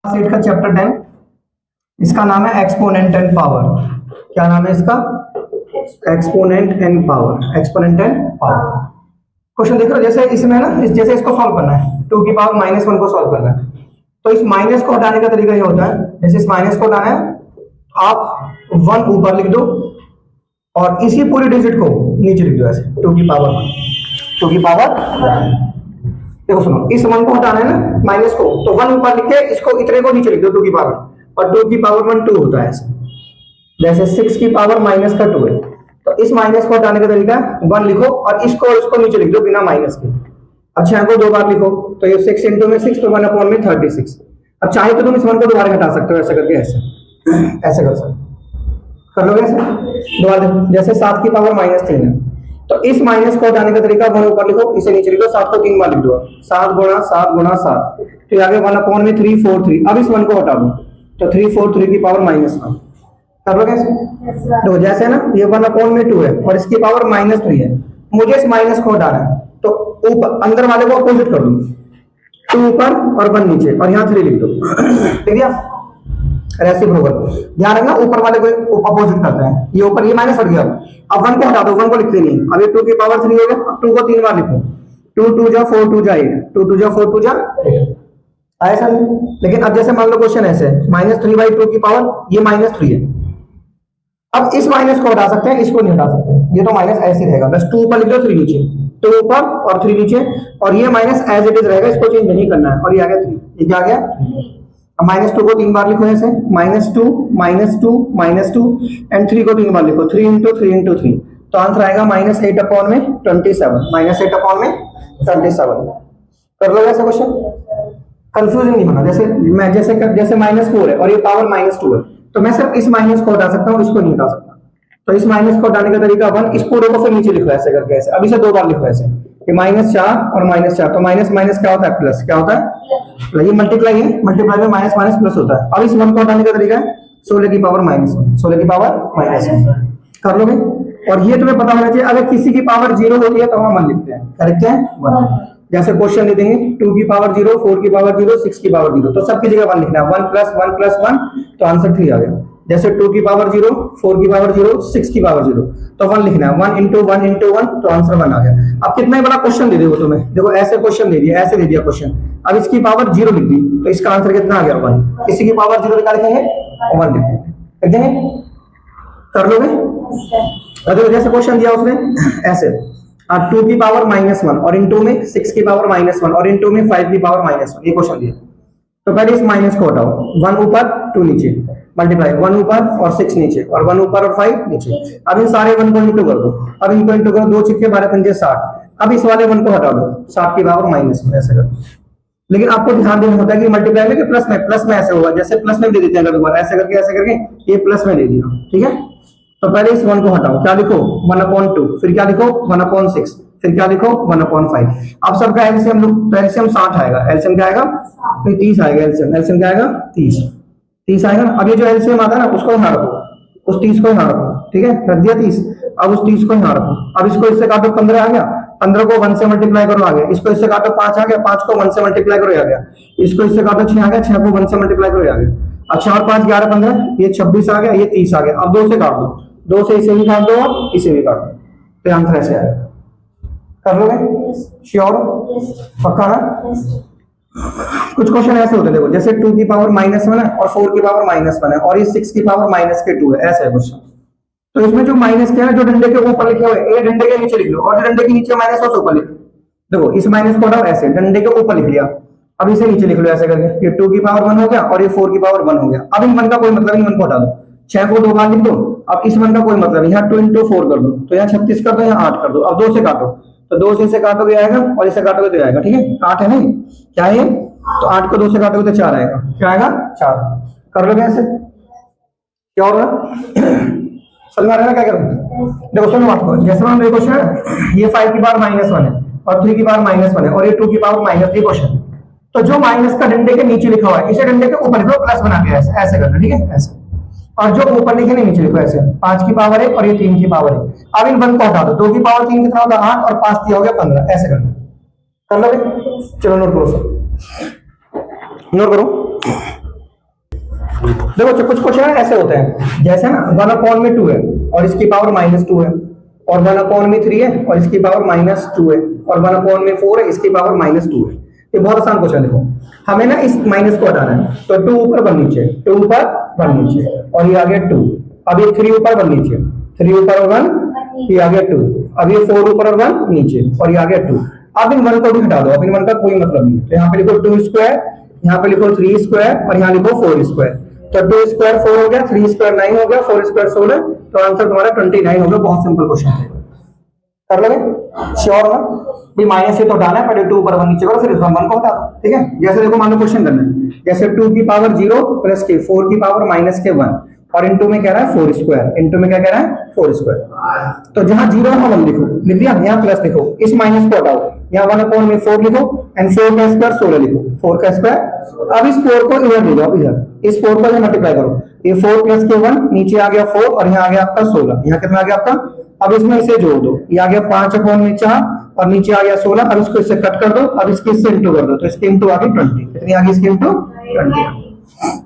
Set का chapter 10, इसका नाम है एक्सपोनेंट एंड पावर। क्या नाम है इसका? Exponent and power. Exponent and power. Question देख रहे हो, जैसे इसमें ना जैसे इसको सॉल्व करना है, 2 की पावर -1 को सॉल्व करना है, तो इस माइनस को हटाने का तरीका ये होता है, जैसे इस माइनस को हटाना है आप 1 ऊपर लिख दो और इसी पूरी डिजिट को नीचे लिख दो, ऐसे 2 की पावर 1, 2 की पावर। देखो सुनो, इस 1 को हटाना है ना माइनस को, तो 1 ऊपर लिख के इसको इतने को नीचे लिख दो 2 की पावर, और 2 की पावर 1 2 होता है ऐसे। जैसे 6 की पावर माइनस का 2 है, तो इस माइनस को हटाने का तरीका 1 लिखो और इसको नीचे लिख दो बिना माइनस के। अब 6 को 2 बार लिखो तो ये 6 इंटू में 6 तो 1 अपॉन में 36। अब चाहे तो तुम इस 1 को दोबारा हटा सकते हो, ऐसे करके ऐसे ऐसे कर सकते कर लोगे ऐसे दोबारा। जैसे 7 की पावर -3 है, तो इस माइनस को हटाने का तरीका 1 ऊपर लिखो, इसे नीचे लिखो, 7 को 3 बार लिख दो, 7 गुणा 7 गुणा 7, तो आगे 1 अपॉन में 3 4 3। अब इस 1 को हटा दो तो 3 4 3 की पावर -1 कर लोगे ऐसे। तो जैसे ना ये 1 अपॉन में 2 है और इसकी पावर -3 है, मुझे इस माइनस को हटाना है, तो ऊपर अंदर वाले को अपोजिट कर दो, 2 ऊपर और 1 नीचे, और यहाँ 3 लिख दो, ठीक है? रेसिप्रोकल। ध्यान रखना ऊपर वाले को अपोजिट करते हैं, ये ऊपर ये माइनस हट गया। अब 1 को हटा दो, 1 को लिखते नहीं, अब ये 2 की पावर 3 हो गया। अब 2 को 3 बार लिखो, 2 2 जा 4 2 जा 8, 2 2 जा 4 2 जा 8 ऐसा। लेकिन अब जैसे मान लो क्वेश्चन ऐसे -3/2 की पावर ये -3 है, अब इस माइनस को हटा सकते हैं, इसको नहीं हटा सकते, ये तो माइनस ऐसे रहेगा, बस 2 ऊपर लिख दो 3 नीचे, 2 ऊपर और 3 नीचे, और ये माइनस एज इट इज रहेगा, इसको चेंज नहीं करना है। और ये आ गया 3, ये क्या आ गया? अब -2 को 3 बार लिखो ऐसे, -2 -2 -2 एंड 3 को 3 बार लिखो, 3 इंटू 3 इंटू 3, तो आंसर आएगा -8 अपॉन में 27, -8 अपॉन में 27। कर लो ऐसा क्वेश्चन, कंफ्यूजन नहीं होना। जैसे मैं जैसे -4 है और ये पावर -2 है, तो मैं सिर्फ इस माइनस को हटा सकता हूँ, इसको नहीं हटा सकता। तो इस माइनस को हटाने का तरीका 1, इस पूरे को फिर नीचे लिखो ऐसे करके ऐसे। अब इसे 2 बार लिखो ऐसे कि -4 और -4, तो माइनस माइनस क्या होता है? प्लस। क्या होता है? ये मल्टीप्लाई है, मल्टीप्लाई में माइनस माइनस प्लस होता है। अब इस 1 को हटाने का तरीका है 16 की पावर -1, 16 की पावर -1 कर लोगे। और ये तुम्हें पता होना चाहिए, अगर किसी की पावर 0 होती है तो हम 1 लिखते हैं, करेक्ट है 1। जैसे क्वेश्चन दे देंगे 2 की पावर 0, 4 की पावर 0, 6 की पावर 0, तो सबकी जगह 1 लिखना है, 1 + 1 + 1, तो आंसर 3 आ गया। जैसे 2 की पावर 0, 4 की पावर 0, 6 की पावर 0, तो 1 लिखना है, 1 × 1 × 1, तो आंसर 1 आ गया। अब कितना ही बड़ा क्वेश्चन दे दे वो तुम्हें, देखो ऐसे क्वेश्चन दे दिया, ऐसे दे दिया क्वेश्चन, अब इसकी पावर 0 लिख दी, तो इसका आंसर कितना आ गया? 1। किसी की पावर 0 निकाल लिखेंगे 1 लिख देंगे, कर लोगे। अगर जैसे क्वेश्चन दिया उसने ऐसे 2 की पावर -1 और इंटू में 6 की पावर -1 और इंटू में 5 की पावर -1, ये क्वेश्चन दिया, तो पहले इस माइनस को हटाओ, 1 ऊपर 2 नीचे, मल्टीप्लाई 1 ऊपर और 6 नीचे, और 1 ऊपर और 5 नीचे। अब इन सारे 1 को इंटू कर दो, अब इनको इंटू करो, 2 6 12 5 60। अब इस वाले 1 को हटा दो, 60 की पावर -1 ऐसे करो। लेकिन आपको ध्यान देना होता है कि मल्टीप्लाई में कि प्लस में ऐसे होगा, जैसे प्लस में दे देते हैं कभी बार, ऐसे करके ये प्लस में दे दिया, ठीक है? तो पहले इस 1 को हटाओ, क्या लिखो 1/2, फिर क्या लिखो 1/6, फिर क्या लिखो 1/5। अब सबका एलसीएम लो, तो एलसीएम 60 आएगा, एलसीएम क्या आएगा? फिर 30 आएगा, एलसीएम क्या आएगा? 30 आएगा। अब ये जो एलसीएम आता है ना, उसको यहाँ रखो, उस 30 को यहाँ रखो, ठीक है? रख दिया 30, अब उस 30 को यहाँ रखो। अब इसको इससे काटो, 15 आ गया, 15 को 1 से मल्टीप्लाई करो आ गया, इसको इससे काटो 5 आ गया, 5 को 1 से मल्टीप्लाई करो आ गया, इसको इससे काटो 6 आ गया, 6 को 1 से मल्टीप्लाई करो आ गया। अच्छा, और 5 11 15, ये 26 आ गया, ये 30 आ गया। अब 2 से काट दो, 2 से इसे भी काट दो और इसे भी काट दो, तो आंसर ऐसे आएगा। कर लोगे? श्योर? पक्का ना? कुछ क्वेश्चन ऐसे होते हैं, देखो जैसे 2 की पावर -1 है और 4 की पावर -1 है और ये 6 की पावर -2 है, ऐसा है क्वेश्चन। तो इसमें जो माइनस क्या है, जो डंडे के ऊपर लिखे हुए, ये डंडे के नीचे लिख लो, और जो डंडे के नीचे माइनस है ऊपर लिख लो। देखो इस माइनस को हटाओ, ऐसे डंडे के ऊपर लिख लिया, अब इसे नीचे लिख लो ऐसे करके, ये 2 की पावर 1 हो गया और ये 4 की पावर 1 हो गया। अब इन 1 का कोई मतलब नहीं, 1 को हटा दो, 6 को 2 बार लिख दो। अब इस 1 का कोई मतलब नहीं, यहाँ 2 × 4 कर दो, तो यहाँ 36 कर दो, यहाँ 8 कर दो। अब 2 से काटो, तो 2 से इसे काटोगे आएगा और इसे काटोगे तो आएगा, ठीक है? 8 है नहीं क्या है? तो 8 को 2 से काटोगे तो 4 आएगा, क्या आएगा? 4। कर लोगे ऐसे? क्या होगा? समझ आ रहा है ना क्या करूं? देखो सुनो आपको, जैसे मान लो क्वेश्चन है, ये 5 की पावर -1 है और 3 की पावर -1 है और ये 2 की पावर -3 क्वेश्चन। तो जो माइनस का डंडे के नीचे लिखा हुआ है, इसे डंडे के ऊपर लिखो, प्लस बना के ऐसे करना, ठीक है? ऐसे। और जो ऊपर लिखे नहीं नीचे लिखो ऐसे, 5 की पावर 1 और ये 3 की पावर 1। अब इन 1 को हटा दो, 2 की पावर 3 कितना होगा? 8 और 5 दिया हो गया 15, ऐसे करना। कर लोगे? चलो नोट करो, नोट करो। देखो जो कुछ क्वेश्चन ऐसे होते हैं, जैसे ना 1/2 है और इसकी पावर -2 है, और 1/3 है और इसकी पावर -2 है, और 1/4 है इसकी पावर -2 है। ये बहुत आसान क्वेश्चन देखो, हमें ना इस माइनस को हटाना है, तो 2 ऊपर 1 नीचे, 2 ऊपर 1 नीचे, और ये आ गया 2। अब ये 3 ऊपर 1 नीचे, 3 ऊपर 1, ये आ गया 2। अब ये 4 ऊपर और 1 नीचे, और ये आ गया 2। अब इन 1 को भी हटा दो, अब इन 1 का कोई मतलब नहीं है, तो यहाँ पे लिखो 2 स्क्वायर, यहाँ पे लिखो 3 स्क्वायर, और यहाँ लिखो 4 स्क्वायर। तो 2 स्क्वायर 4 हो गया, 3 स्क्वायर 9 हो गया, 4 स्क्वायर 16, तो आंसर तुम्हारा 29 हो गया। बहुत सिंपल क्वेश्चन है, कर लोगे? श्योर ना? भी माइनस से तो हटाना है, पहले 2 ऊपर 1 नीचे करो, फिर इस 1 को हटा दो, ठीक है? जैसे देखो मान लो क्वेश्चन करना है, जैसे 2 की पावर 0 प्लस के 4 की पावर -1, और इनटू में कह रहा है 4 स्क्वायर, इनटू में क्या कह रहा है 4 स्क्वायर। तो जहां 0 है 1 लिखो, लिख दिया, यहाँ प्लस लिखो, इस माइनस को हटाओ, यहाँ 1/4 लिखो, एंड 4 का स्क्वायर 16 लिखो, 4 का स्क्वायर। अब इस 4 को इधर ले जाओ, इधर इस 4 को मल्टीप्लाई करो, ये 4 प्लस के 1, नीचे आ गया 4, और यहाँ आ गया आपका 16, यहाँ कितना आ गया आपका? अब इसमें इसे जोड़ दो, ये आ गया 5/4, और नीचे आ गया 16। अब इसको इससे कट कर दो, अब इसके इससे इंटू कर दो, तो इसके इंटू आ गई 20, कितनी आ गई इसकी इंटू 20।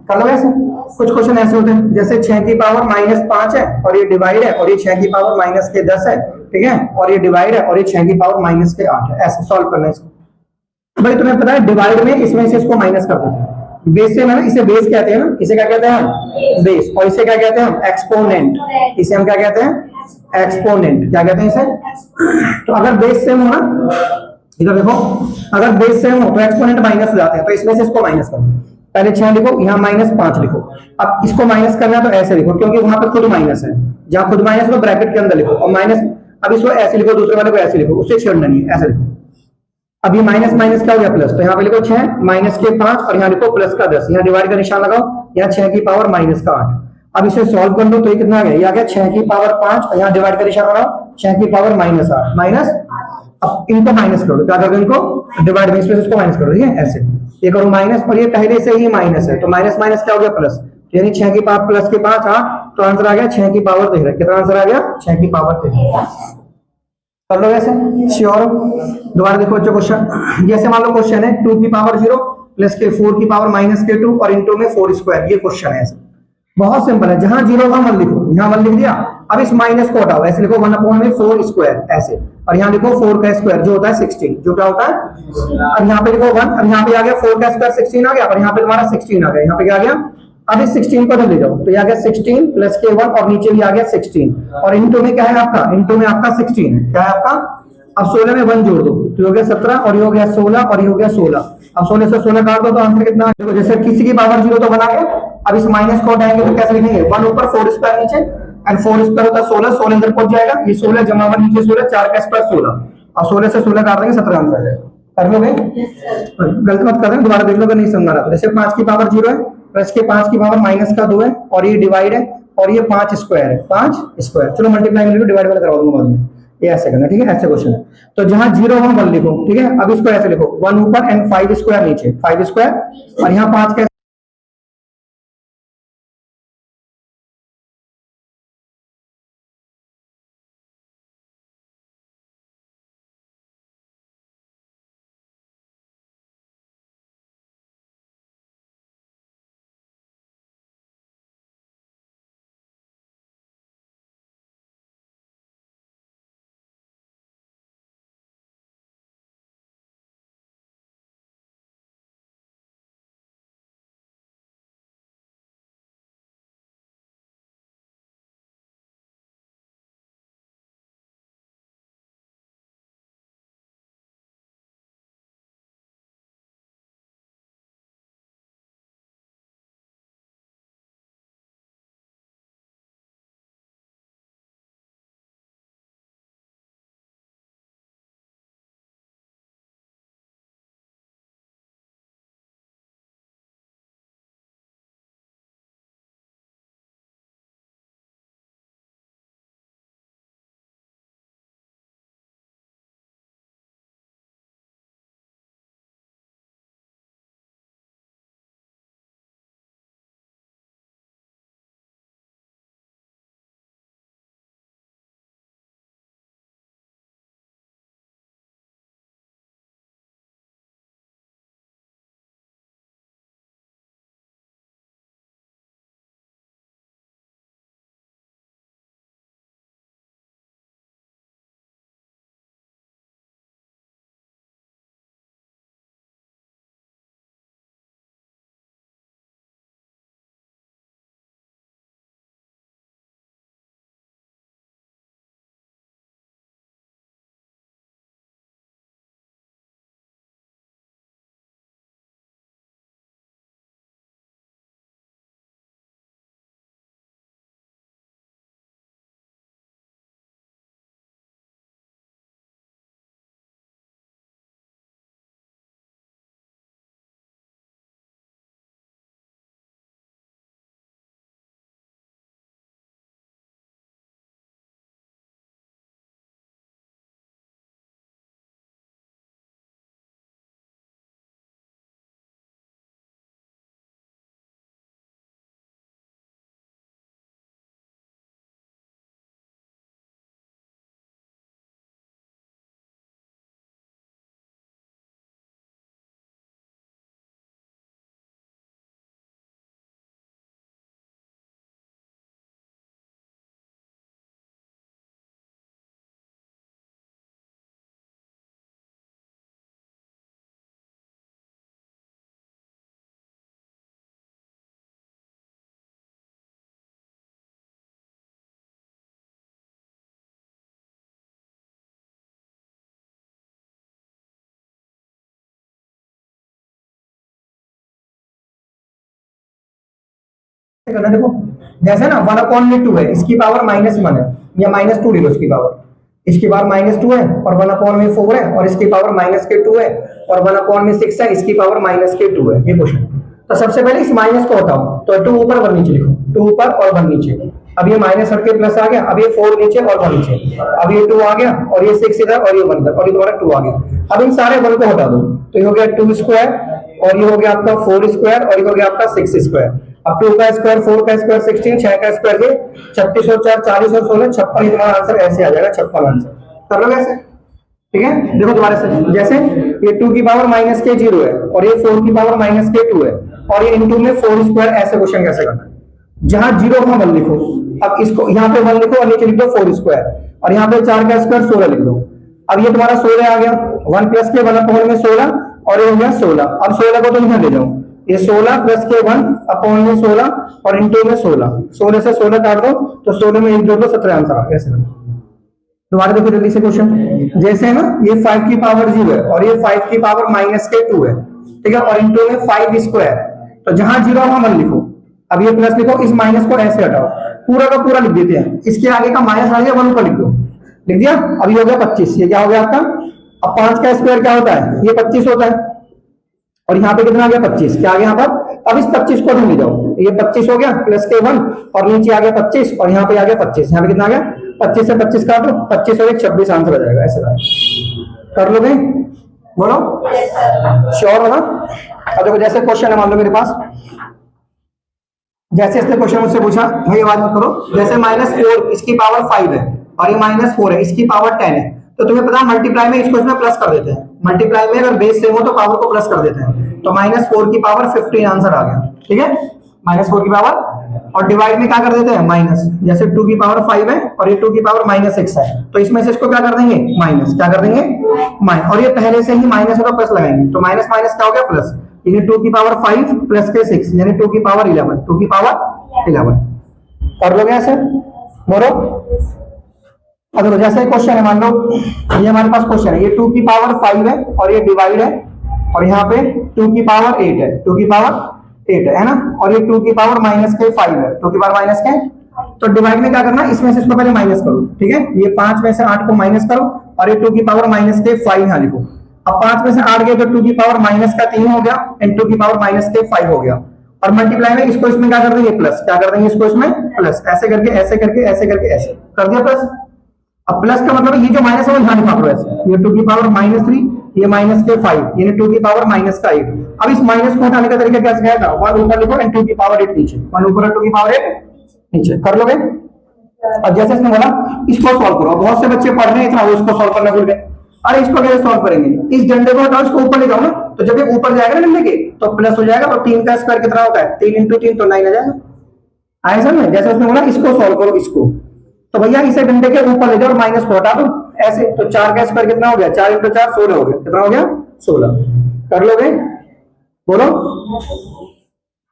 कर लो ऐसे। कुछ क्वेश्चन ऐसे होते हैं, जैसे 6 की पावर -5 है और ये डिवाइड है, और ये 6 की पावर -10 है, ठीक है, और ये डिवाइड है, और ये 6 की पावर -8 है। ऐसे सॉल्व करना है इसको। भाई तुम्हें पता है डिवाइड में इसमें से इसको माइनस कर देते हैं, बेस से ना, इसे बेस कहते हैं ना, इसे क्या कहते हैं हम? बेस। और इसे क्या कहते हैं हम? एक्सपोनेंट। इसे हम क्या कहते हैं? एक्सपोनेंट। क्या कहते हैं इसे? तो अगर बेस सेम हो ना, इधर देखो, अगर बेस सेम हो तो एक्सपोनेंट माइनस हो जाते हैं, तो इसमें से इसको माइनस करो। पहले 6 लिखो, यहाँ -5 लिखो। अब इसको माइनस करना है तो ऐसे लिखो, क्योंकि वहां पर खुद माइनस है, जहां खुद माइनस हो ब्रैकेट के अंदर लिखो, और माइनस। अब इसको ऐसे लिखो, दूसरे वाले को ऐसे लिखो, उससे छेड़ना नहीं है, ऐसे लिखो। अब ये माइनस माइनस क्या हो गया प्लस, तो यहाँ पे लिखो 6 माइनस के 5, और यहाँ लिखो प्लस का 10, यहाँ डिवाइड का निशान लगाओ, यहाँ 6 की पावर -8। अब इसे सॉल्व कर लो, तो ये कितना आ गया? ये आ गया 6 की पावर 5, और यहाँ डिवाइड का निशान लगाओ, 6 की पावर -8 माइनस। अब इनको माइनस करो, क्या करोगे? इनको डिवाइड में, इसमें से इसको माइनस करो, ठीक है? ऐसे ये करो माइनस, और ये पहले से ही माइनस है, तो माइनस माइनस क्या हो गया? प्लस। यानी 6 की पावर प्लस के 5 8, तो आंसर आ गया 6 की पावर 13। कितना आंसर आ गया? 6 की पावर 13। कर लो ऐसे, श्योर? दोबारा देखो बच्चों क्वेश्चन, जैसे मान लो क्वेश्चन है 2 की पावर 0 प्लस के 4 की पावर -2, और इंटू में 4 स्क्वायर। ये क्वेश्चन है ऐसे, बहुत सिंपल है, जहां 0 का 1 लिखो, यहाँ 1 लिख दिया। अब इस माइनस को हटाओ, ऐसे लिखो 1/4 स्क्वायर ऐसे, और यहाँ लिखो 4 का स्क्वायर जो होता है 16, जो क्या होता है। अब यहाँ पे लिखो 1, अब यहाँ पे आ गया 4 का स्क्वायर 16 आ गया, और यहाँ पे तुम्हारा 16 आ गया, यहाँ पे क्या आ गया? अब इस 16 को ले जाओ, तो ये आ गया 16 प्लस के 1, और नीचे भी आ गया 16, और इंटू में क्या है आपका? इंटू में आपका 16 है, क्या है आपका? अब 16 में 1 जोड़ दो, तो ये हो गया 17, और ये हो गया 16, और ये हो गया 16। अब 16 से 16 काट दो, तो आंसर कितना? देखो जैसे किसी की पावर 0 तो बना गया। अब इस माइनस को हटाएंगे तो कैसे लिखेंगे? 1 ऊपर 4 स्क्वायर नीचे, एंड 4 स्क्वायर होता है 16, 16 इधर पहुंच जाएगा, ये 16 जमा 1 नीचे 16, 4 का स्क्वायर 16। अब 16 से 16 काट देंगे, 17 आंसर आ जाएगा। कर लोगे? गलत मत कर देना, दोबारा देख लो अगर नहीं समझ रहा तो। जैसे 5 की पावर 0 है, प्लस के 5 की पावर -2 है, और ये डिवाइड है, और ये 5 स्क्वायर है, 5 स्क्वायर। चलो मल्टीप्लाई में लिखो, डिवाइड वाला करवा दूंगा बाद में। ये ऐसे करना, ठीक है? ऐसे क्वेश्चन है। तो जहां 0 वहां 1 लिखो, ठीक है? अब इसको ऐसे लिखो, 1 ऊपर एंड 5 स्क्वायर नीचे, 5 स्क्वायर, और यहाँ 5 का करना देखो, जैसे ना 1/2 है, इसकी पावर -1 है या -2 ले लो इसकी पावर, इसकी पावर -2 है और 1/4 है और इसकी पावर -2 है और 1/6 है, इसकी पावर -2 है। ये क्वेश्चन। तो सबसे पहले इस माइनस को हटाओ, तो 2 ऊपर 1 नीचे लिखो, 2 ऊपर और 1 नीचे। अब ये माइनस हट के प्लस आ गया, अब ये 4 नीचे और 1 नीचे, अब ये 2 आ गया और ये 6 इधर और ये 1 इधर और ये तुम्हारा 2 आ गया। अब इन सारे 1 को हटा दो, तो ये हो गया 2 स्क्वायर और ये हो गया आपका 4 स्क्वायर और ये हो गया आपका 6 स्क्वायर। अब 2 का स्क्वायर 4 का स्क्वायर 16, 6 का स्क्वायर ये 36 और 4 40 और 16 56। ये तुम्हारा आंसर ऐसे आ जाएगा 56 आंसर। कर लो ऐसे, ठीक है। देखो दोबारा से, जैसे ये 2 की पावर -0 है और ये 4 की पावर -2 है और ये इनटू में 4 स्क्वायर। ऐसे क्वेश्चन कैसे करना है, जहां 0 वहां 1 लिखो, अब इसको यहाँ पे 1 लिखो और नीचे लिख दो 4 स्क्वायर और यहाँ पे 4 का स्क्वायर 16 लिख दो। अब ये तुम्हारा 16 आ गया, 1 प्लस के 1 में 16 और ये हो गया 16। अब 16 को तुम यहाँ ले जाओ, ये 16 प्लस के 1 अपॉन में 16 और इंटू में 16, 16 से 16 काट दो तो 16 में 1 जोड़ दो, 17 आंसर आ गया। ऐसे दोबारा देखो जल्दी से क्वेश्चन, जैसे है ना ये 5 की पावर 0 है और ये 5 की पावर -2 है, ठीक है, और इंटू में 5 स्क्वायर। तो जहां 0 वहां 1 लिखो, अब ये प्लस लिखो, इस माइनस को ऐसे हटाओ, पूरा का पूरा लिख देते हैं, इसके आगे का माइनस आ गया 1 ऊपर लिख दो, लिख दिया। अब ये हो गया 25, ये क्या हो गया आपका, अब 5 का स्क्वायर क्या होता है, ये 25 होता है और यहाँ पे कितना आ गया 25, क्या आ गया यहाँ पर। अब इस 25 को ले जाओ, ये 25 हो गया प्लस के 1 और नीचे आ गया 25 और यहाँ पे आ गया 25, यहाँ पे कितना आ गया 25 से 25 काटो, 25 और 1 26 आंसर आ जाएगा। ऐसे कर लोगे, बोलो श्योर हो ना। अब देखो जैसे क्वेश्चन है, मान लो मेरे पास, जैसे इसने क्वेश्चन मुझसे पूछा, भाई आवाज मत करो, जैसे -4 इसकी पावर 5 है और ये -4 है इसकी पावर 10 है, तो तुम्हें पता है मल्टीप्लाई में इसको इसमें प्लस कर देते हैं, मल्टीप्लाई में अगर बेस सेम हो तो पावर को प्लस कर देते हैं, तो -4 की पावर 15 आंसर आ गया, ठीक है, -4 की पावर। और डिवाइड में क्या कर देते हैं माइनस, जैसे 2 की पावर 5 है और ये 2 की पावर -6 है, तो इसमें से इसको क्या कर देंगे माइनस, क्या कर देंगे माइनस, और ये पहले से ही माइनस है तो प्लस लगाएंगे, तो माइनस माइनस क्या हो गया प्लस, यानी 2 की पावर 5 प्लस के 6 यानी 2 की पावर 11, 2 की पावर 11 कर लोगे ऐसे, बोलो। अब देखो जैसे क्वेश्चन है, मान लो ये हमारे पास क्वेश्चन है, ये 2 की पावर 5 है और ये डिवाइड है और यहाँ पे 2 की पावर 8 है, 2 की पावर 8 है ना, और ये 2 की पावर -5 है, 2 की पावर माइनस के, तो डिवाइड में क्या करना, इसमें से इसको पहले माइनस करो, ठीक है, ये 5 में से 8 को माइनस करो और ये 2 की पावर -5 यहाँ लिखो। अब 5 में से 8 गए तो 2 की पावर -3 हो गया एंड 2 की पावर -5 हो गया, और मल्टीप्लाई में इसको इसमें क्या कर देंगे प्लस, क्या कर देंगे इसको इसमें प्लस, ऐसे करके ऐसे करके ऐसे करके ऐसे कर दिया प्लस। अब प्लस का मतलब ये जो माइनस है वो यहाँ लिखा करो ऐसे, ये 2 की पावर -3 ये -5 यानी 2 की पावर -8। अब इस माइनस को हटाने का तरीका क्या सिखाया था, 1 ऊपर लिखो एंड 2 की पावर 8 नीचे, 1 ऊपर 2 की पावर 8 नीचे, कर लोगे। अब जैसे इसने बोला इसको सॉल्व करो, बहुत से बच्चे पढ़ रहे हैं इतना वो इसको सॉल्व करना भूल गए, अरे इसको कैसे सॉल्व करेंगे, इस डंडे को हटाओ इसको ऊपर ले जाओ ना, तो जब ये ऊपर जाएगा ना डंडे के तो प्लस हो जाएगा, और 3 का स्क्वायर कितना होता है 3 × 3 तो 9 आ जाएगा, आया समझ में। जैसे उसने बोला इसको सॉल्व करो इसको, तो भैया इसे डंडे के ऊपर ले जाओ और माइनस को हटा दो ऐसे, तो 4 का स्क्वायर कितना हो गया 4 × 4 16 हो गया, कितना हो गया 16, कर लोगे, बोलो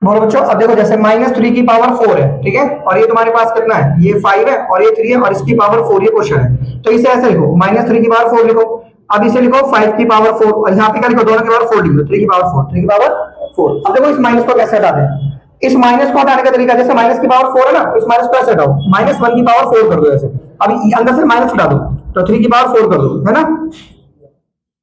बोलो बच्चों। अब देखो जैसे -3 की पावर 4 है, ठीक है, और ये तुम्हारे पास कितना है, ये 5 है और ये 3 है और इसकी पावर 4, ये क्वेश्चन है, तो इसे ऐसे लिखो -3 की पावर 4 लिखो, अब इसे लिखो 5 की पावर 4 और यहाँ पे क्या लिखो दोनों की पावर 4 लिखो, 3 की पावर 4, 3 की पावर 4। अब देखो इस माइनस को कैसे हटाते हैं, इस माइनस को हटाने का तरीका, जैसे माइनस की पावर 4 है ना, तो इस माइनस को ऐसे हटाओ, -1 की पावर 4 कर दो ऐसे, अब अंदर से माइनस हटा दो तो 3 की पावर 4 कर दो, है ना,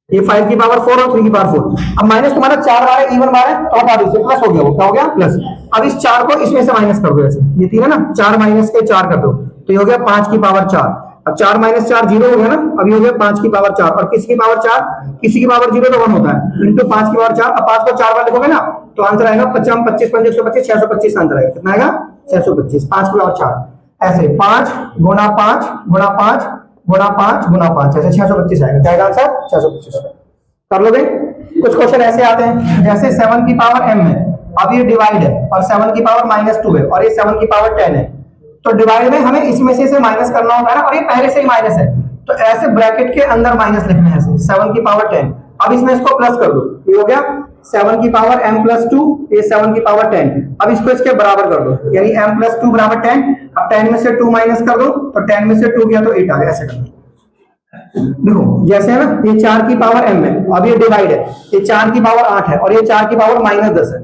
ये 5 की पावर 4 और 3 की पावर 4। अब माइनस तुम्हारा 4 बार है, इवन बार है, तो हटा दीजिए, प्लस हो गया, वो क्या हो गया प्लस। अब इस 4 को इसमें से माइनस कर दो ऐसे, ये 3 है ना, 4 माइनस के 4 कर दो, तो ये हो गया 5 की पावर 4। अब 4 - 4 0 हो गया ना, अब ये हो गया 5 की पावर 4, और किसी की पावर 4, किसी की पावर 0 तो 1 होता है, इंटू 5 की पावर 4। अब 5 को 4 बार लिखोगे ना तो आंसर आएगा 25 25 125 625 आंसर आएगा, कितना आएगा 625, 5 की पावर 4 ऐसे 5 × 5 × 5 × 5 × 5 ऐसे 625 आएगा, क्या आएगा आंसर 625, कर लोगे। कुछ क्वेश्चन ऐसे आते हैं जैसे 7 की पावर m है, अब ये डिवाइड है और 7 की पावर -2 है और ये 7 की पावर 10 है, तो डिवाइड में हमें इसमें से इसे माइनस करना होगा ना, और ये पहले से ही माइनस है, तो ऐसे ब्रैकेट के अंदर माइनस लिखना है ऐसे 7 की पावर 10। अब इसमें इसको प्लस कर दो, ये हो गया 7 की पावर m+2, ये 7 की पावर 10। अब इसको इसके बराबर कर दो, यानी m+2 = 10। अब 10 में से 2 माइनस कर दो, तो 10 में से 2 गया तो 8 आ गया, ऐसे कर दो। देखो जैसे है ना, ये 4 की पावर m है, अब ये डिवाइड है, ये 4 की पावर 8 है और ये 4 की पावर -10 है,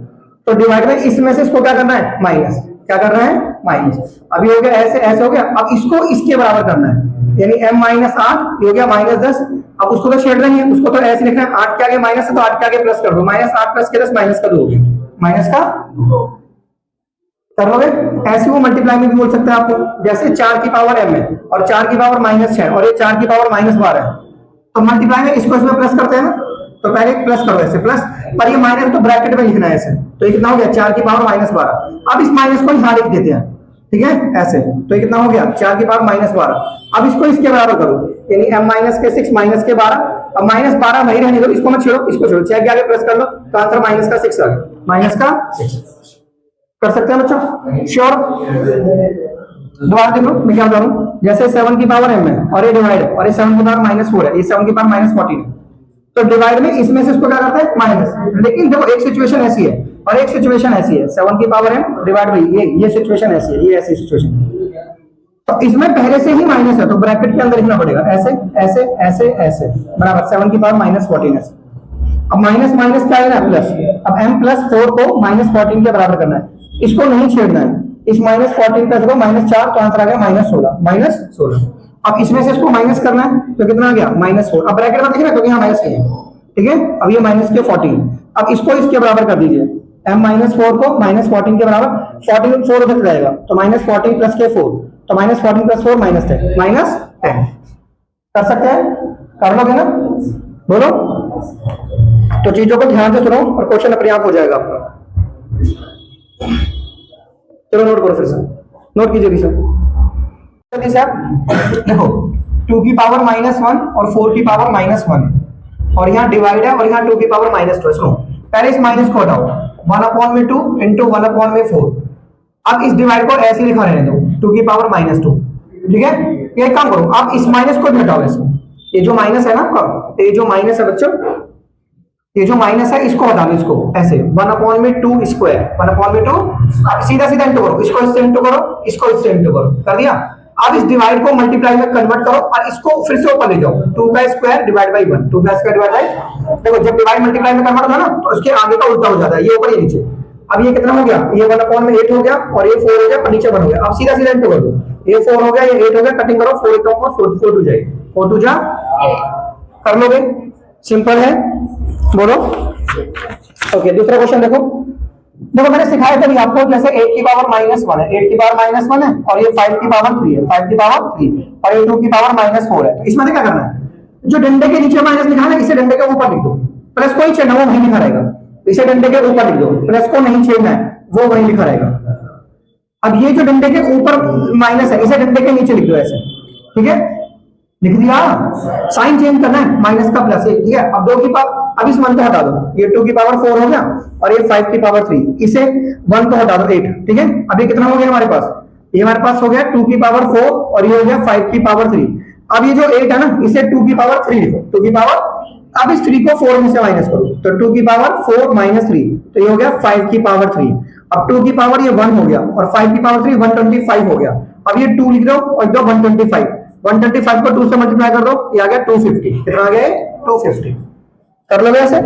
तो डिवाइड में इसमें से इसको क्या करना है माइनस, क्या कर रहे हैं, माइनस। अभी हो गया ऐसे, ऐसे हो गया। अब इसको इसके बराबर करना है, यानी m माइनस 8 हो गया माइनस 10। अब उसको तो छेड़ नहीं है, उसको तो ऐसे लिखना है, 8 के आगे माइनस है तो 8 के आगे प्लस कर दो, माइनस 8 प्लस के 10 माइनस का 2 हो गया, माइनस का कर लोगे। ऐसे वो मल्टीप्लाई में भी बोल सकते हैं आपको, जैसे 4 की पावर m है और 4 की पावर माइनस 6 और ये 4 की पावर माइनस 12 है, तो मल्टीप्लाई में इसको इसमें प्लस करते हैं ना, तो पहले प्लस करो ऐसे प्लस, पर ये माइनस तो ब्रैकेट में लिखना है ऐसे, तो ये कितना हो गया 4 की पावर माइनस 12। अब इस माइनस को यहां लिख देते हैं, ठीक है ऐसे, तो ये कितना हो गया 4 की पावर माइनस 12। अब इसको इसके बराबर करो, यानी m माइनस के 6 माइनस के 12। अब माइनस 12 वही रहने दो, इसको मत छेड़ो, इसको छोड़ो, 6 के आगे प्लस कर लो तो आंसर माइनस का 6 आ गया, माइनस का 6 कर सकते हैं बच्चों, श्योर। दोबारा देख लो मैं क्या बता रहा हूं, जैसे 7 की पावर m है और ये डिवाइड है और ये 7 की पावर माइनस 4 है, ये 7 की पावर माइनस 14 है, तो डिवाइड में इसमें से इसको क्या करता है माइनस। लेकिन देखो एक सिचुएशन ऐसी है और एक सिचुएशन ऐसी है, 7 की पावर m डिवाइड बाई ये सिचुएशन ऐसी है, ये ऐसी सिचुएशन, तो इसमें पहले से ही माइनस है तो ब्रैकेट के अंदर लिखना पड़ेगा ऐसे ऐसे ऐसे ऐसे बराबर 7 की पावर माइनस 14 ऐसे। अब माइनस माइनस क्या है ना प्लस, अब m प्लस 4 को माइनस 14 के बराबर करना है, इसको नहीं छेड़ना है, इस माइनस 14 प्लस को माइनस 4 तो आंसर आ गया माइनस 16, माइनस 16। अब इसमें से इसको माइनस करना है तो कितना आ गया माइनस 4, अब ब्रैकेट में देखिए क्योंकि यहाँ माइनस है, ठीक है। अब ये माइनस के 14, अब इसको इसके बराबर कर दीजिए, m माइनस 4 को माइनस 14 के बराबर, 14 4 उधर जाएगा तो माइनस 14 प्लस के 4, तो माइनस 14 प्लस 4 माइनस 10, माइनस 10 कर सकते हैं, कर लोगे ना, बोलो। तो चीजों को ध्यान से सुनो और क्वेश्चन अपने आप हो जाएगा आपका। चलो नोट करो फिर से, नोट कीजिए सर, जल्दी से आप देखो 2 की पावर माइनस 1 और 4 की पावर माइनस 1 और यहाँ डिवाइड है और यहाँ 2 की पावर माइनस 2। सुनो पहले इस माइनस को हटाओ, 1/2 इंटू 1/4। अब इस डिवाइड को ऐसे लिखा रहने दो 2 की पावर माइनस 2, ठीक है। ये काम करो, आप इस माइनस को भी हटाओ ऐसे, ये जो माइनस है ना आपका, ये जो माइनस है बच्चों, ये जो माइनस है इसको हटा लो, इसको ऐसे 1/2 स्क्वायर 1/2, सीधा सीधा इंटू करो, इसको इससे इंटू करो, इसको इससे इंटू करो, कर दिया। अब इस डिवाइड को मल्टीप्लाई में कन्वर्ट करो और इसको फिर से ऊपर ले जाओ, 2 का स्क्वायर डिवाइड बाई 1, 2 का स्क्वायर डिवाइड बाई, देखो जब डिवाइड मल्टीप्लाई में कन्वर्ट होता है ना तो उसके आगे का उल्टा हो जाता है, ये ऊपर ये नीचे। अब ये कितना हो गया, ये 1/8 हो गया और ये 4 हो गया और नीचे 1 हो गया। अब सीधा सीधा इंटू कर दो, ये 4 हो गया, ये 8 हो गया, कटिंग करो, 4 8 4 4 2 जाएगी, 4 2 जा, कर लोगे, सिंपल है, बोलो। ओके दूसरा क्वेश्चन देखो, देखो मैंने सिखाया था आपको, जैसे 8 की पावर माइनस 1 है, 8 की पावर माइनस 1 है और ये 5 की पावर 3 है, 5 की पावर 3 और ये 2 की पावर माइनस 4 है। तो इसमें क्या करना है, जो डंडे के नीचे माइनस लिखा है इसे डंडे के ऊपर लिख दो, प्लस को ही छेड़ना वो वहीं लिखा रहेगा, इसे डंडे के ऊपर लिख दो, प्लस को नहीं छेड़ना है वो वहीं लिखा रहेगा। अब ये जो डंडे के ऊपर माइनस है इसे डंडे के नीचे लिख दो ऐसे, ठीक है, लिख दिया, साइन चेंज करना है, माइनस का प्लस है, ठीक है। अब 2 की पावर, अब इस 1 को हटा दो, ये 2 की पावर 4 हो गया और ये 5 की पावर 3, इसे 1 को हटा दो 8, ठीक है। अब ये कितना हो गया हमारे पास, ये हमारे पास हो गया 2 की पावर 4 और ये हो गया 5 की पावर 3। अब ये जो 8 है ना इसे 2 की पावर 3 लिखो, 2 की पावर, अब इस 3 को 4 में से माइनस करो तो 2 की पावर 4 माइनस 3, तो ये हो गया 5 की पावर 3। अब 2 की पावर ये 1 हो गया और 5 की पावर 3 125 हो गया। अब ये 2 लिख दो और दो 125, 125 को 2 से मल्टीप्लाई कर दो, ये आ गया 250, कितना आ गया 250, कर लो ऐसे,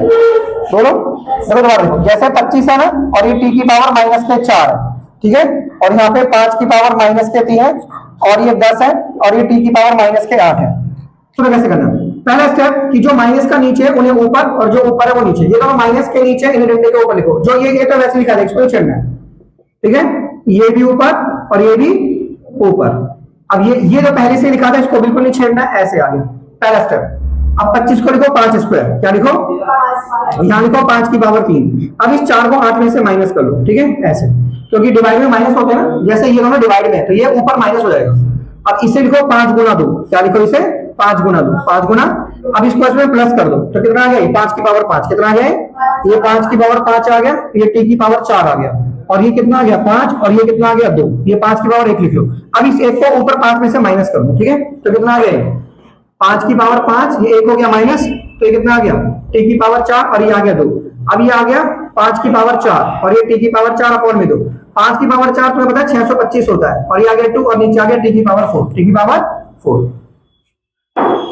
बोलो। देखो दोबारा देखो, जैसे 25 है ना और ये t की पावर माइनस के 4 है, ठीक है, और यहाँ पे 5 की पावर माइनस के 3 है और ये 10 है और ये t की पावर माइनस के 8 है। तो कैसे करना, पहला स्टेप कि जो माइनस का नीचे है उन्हें ऊपर और जो ऊपर है वो नीचे, ये दोनों माइनस के नीचे इन्हें डंडे के ऊपर लिखो, जो ये तो वैसे लिखा है, इसको छेड़ना है, ठीक है, ये भी ऊपर और ये भी ऊपर। अब ये जो पहले से लिखा था इसको बिल्कुल नहीं छेड़ना है, ऐसे आगे पहला स्टेप। अब 25 को लिखो 5 स्क्वायर, क्या लिखो, यहाँ लिखो 5 की पावर 3। अब इस 4 को 8 में से माइनस कर लो, ठीक है ऐसे, क्योंकि डिवाइड में माइनस होते हैं ना, जैसे ये दोनों डिवाइड में तो ये ऊपर माइनस हो जाएगा। अब इसे लिखो 5 गुना 2, क्या लिखो इसे 5 गुना 2, 5 गुना, अब इसको इसमें प्लस कर दो तो कितना आ गया 5 की पावर 5, कितना आ गया ये 5 की पावर 5 आ गया, ये t की पावर 4 आ गया और ये कितना आ गया 5 और ये कितना आ गया 2, ये 5 की पावर 1 लिख लो। अब इस 1 को ऊपर 5 में से माइनस कर दो, ठीक है, तो कितना आ गया 5 की पावर 5, ये 1 हो गया माइनस, तो ये कितना आ गया t की पावर 4 और ये आ गया 2। अब ये आ गया 5 की पावर 4 और ये t की पावर 4 अपॉन में 2, 5 की पावर 4 तुम्हें पता है 625 होता है और ये आ गया 2 और नीचे आ गया t की पावर 4, t की पावर 4,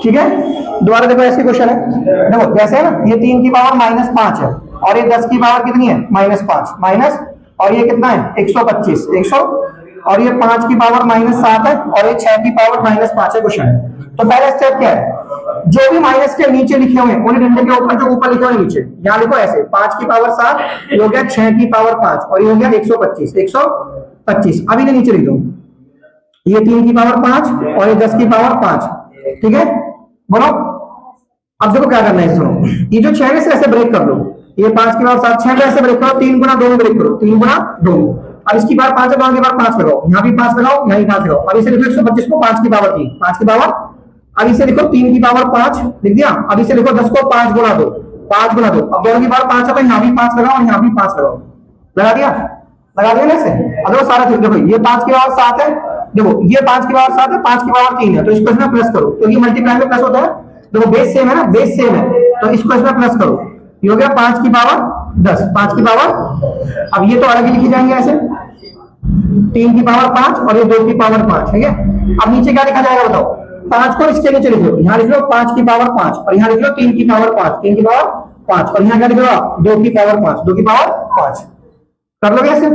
ठीक है। दोबारा देखो ऐसे क्वेश्चन है, देखो जैसे है ना ये 3 की पावर -5 है और ये 10 की पावर कितनी है -5, माइनस और ये कितना है 125, 100, और ये 5 की पावर -7 है, और ये 6 की पावर -5 है क्वेश्चन। तो पहला स्टेप क्या है, जो भी माइनस के नीचे लिखे हुए उन्हें डंडे के ऊपर, जो ऊपर लिखे हुए नीचे, यहाँ लिखो ऐसे 5 की पावर 7, ये हो गया 6 की पावर 5, और ये हो गया 125, 125। अब इन्हें नीचे लिख दो, ये 3 की पावर 5 और ये 10 की पावर 5, ठीक है, बोलो। अब देखो क्या करना है, सुनो, ये जो 6 से ऐसे ब्रेक कर लो, ये 5 की पावर 7, 6 ऐसे ब्रेक करो, 3 गुना 2 में ब्रेक करो, 3 गुना 2। अब इसकी पावर 5 है, दोनों की पावर 5 लगाओ, यहाँ भी 5 लगाओ, यहाँ भी 5 लगाओ। अब इसे लिखो 125 को 5 की पावर 3, 5 की पावर, अब इसे लिखो 3 की पावर 5 लिख दिया। अब इसे लिखो 10 को 5 गुना 2, 5 गुना 2। अब दोनों की पावर 5 है, तो यहाँ भी 5 लगाओ और यहाँ भी 5 लगाओ, लगा दिया, लगा दिया ना इसे। अब देखो सारा चीज देखो, ये 5 की पावर 7 है, देखो ये 5 की पावर 7 है, 5 की पावर 3 है, तो इसको इसमें प्लस करो, तो ये मल्टीप्लाई में प्लस होता है, देखो बेस सेम है ना, बेस सेम है, तो इसको इसमें प्लस करो, ये हो गया 5 की पावर 10, 5 की पावर। अब ये तो अलग ही लिखी जाएंगे ऐसे, 3 की पावर 5 और ये 2 की पावर 5, ठीक है। अब नीचे क्या लिखा जाएगा बताओ, 5 को इसके नीचे लिख लो, यहाँ लिख लो 5 की पावर 5, और यहाँ लिख लो 3 की पावर 5, 3 की पावर 5, और यहाँ क्या लिख लो 2 की पावर 5, 2 की पावर 5। कर लोगे ऐसे,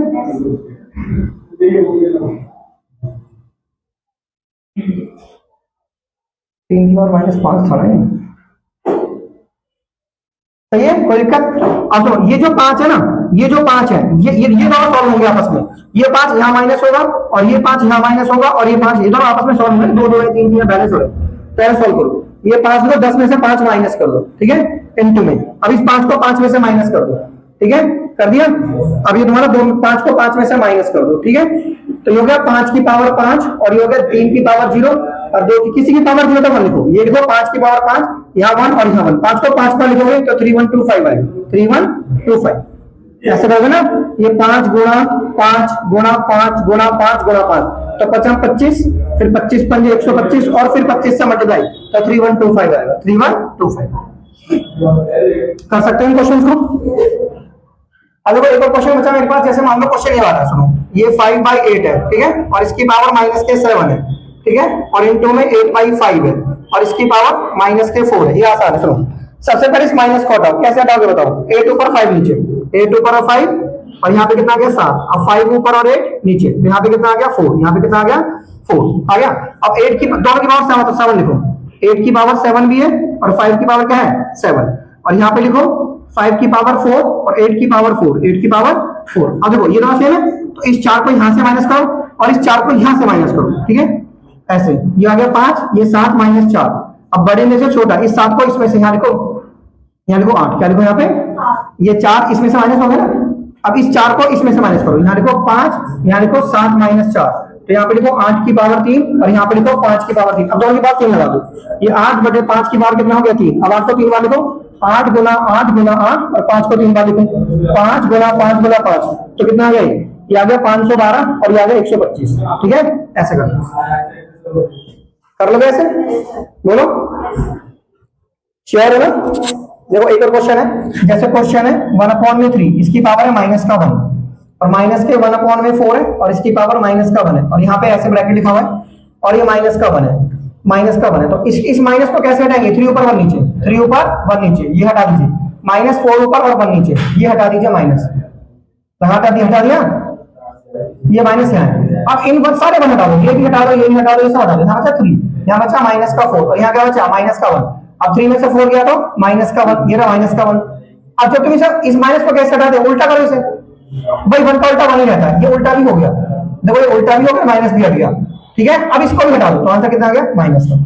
तीन की पावर -5 था ना, सही है, कोई दिक्कत। अब सुनो, ये जो 5 है ना, ये जो 5 है, ये दोनों सॉल्व होंगे आपस में, ये 5 यहाँ माइनस होगा और ये 5 यहाँ माइनस होगा, और ये 5 ये दोनों आपस में सॉल्व होंगे, 2 2 है, 3 3 बैलेंस हो रहे, पहले सॉल्व करो, ये 5 लो, 10 में से 5 माइनस कर दो, ठीक है, इनटू में। अब इस 5 को 5 में से माइनस कर दो, ठीक है, कर दिया। अब ये तुम्हारा 5 को 5 में से माइनस कर दो, ठीक है, तो ये हो गया 5 की पावर 5, और ये हो गया 3 की पावर 0 और 2 की, किसी की पावर 0 तो 1 लिखो, ये लिखो 5 की पावर 5, यहाँ 1 और यहाँ 1, 5 को 5 पर लिखोगे तो 3125 आएगा, 3125 ऐसे करोगे ना, ये 5 गुणा 5 गुणा 5 गुणा 5 गुणा 5, तो 55 25, फिर 25 पंजे 125, और फिर 25 से मल्टीप्लाई, तो 3125 आएगा, 3125। कर सकते हैं क्वेश्चन को। अब देखो एक और क्वेश्चन बचा मेरे पास, जैसे मान लो क्वेश्चन ये वाला, सुनो, ये 5/8 है, ठीक है, और इसकी पावर -7 है, ठीक है, और इनटू में 8/5 है, और इसकी पावर -4 है, ये आसान है। सुनो, सबसे पहले इस माइनस को हटाओ, कैसे हटाओगे बताओ, 8 ऊपर 5 नीचे, 8 ऊपर और 5, और यहाँ पे कितना आ गया 7, अब 5 ऊपर और 8 नीचे, तो यहाँ पे कितना आ गया 4, यहाँ पे कितना आ गया 4 आ गया। अब 8 की दोनों की पावर 7, तो 7 लिखो, 8 की पावर 7 भी है और 5 की पावर क्या है 7, और यहाँ पे लिखो 5 की पावर 4 और 8 की पावर 4, 8 की पावर 4। अब देखो ये दोनों सेम है, तो इस 4 को यहाँ से माइनस करो और इस 4 को यहाँ से माइनस करो, ठीक है, ऐसे, ये आ गया 5, ये 7 - 4। अब बड़े में से छोटा, इस 7 को इसमें से यहाँ लिखो, यहाँ लिखो 8, क्या लिखो यहाँ पे, ये 4 इसमें से माइनस हो गया ना, अब इस 4 को इसमें से माइनस करो, यहाँ लिखो 5, यहाँ लिखो 7 - 4, तो यहाँ पे लिखो 8 की पावर 3 और यहाँ पे लिखो 5 की पावर 3। अब दोनों की पावर 3 लगा दो, ये 8/5 की पावर कितना हो गया 3। अब 8 को 3 बार लिखो, 8 गुना 8 गुना 8, और 5 को 3 बार लिखो, 5 गुना 5 गुना 5, तो कितना आ गया, ये आ गया 512 और ये आ गया 125, ठीक है, ऐसे कर लोगे ऐसे, बोलो, श्योर है ना। देखो एक और क्वेश्चन है, जैसे क्वेश्चन है 1/3, इसकी पावर है -1, और माइनस के 1/4 है, और इसकी पावर -1 है, और यहाँ पे ऐसे ब्रैकेट लिखा हुआ है, और ये -1 है, -1 है, तो इस माइनस को कैसे हटाएंगे, 3 ऊपर 1 नीचे, 3 ऊपर 1 नीचे, ये हटा दीजिए, -4 ऊपर और 1 नीचे, ये हटा दीजिए माइनस, हटा दिया, ये माइनस यहाँ है। अब इन सारे 1 हटा दो, ये भी हटा दो, ये भी हटा दो, ये सब हटा दो, यहाँ बचा 3, यहाँ बचा -4, और यहाँ क्या बचा -1। अब 3 में से 4 गया तो -1, ये रहा -1। अब जब तुम इस माइनस को कैसे हटा दे, उल्टा करो इसे, भाई 1 का उल्टा 1 ही रहता है, ये उल्टा भी हो गया, देखो ये उल्टा भी हो गया, माइनस भी हट गया, ठीक है। अब इसको भी हटा दो, तो आंसर कितना आ गया -1,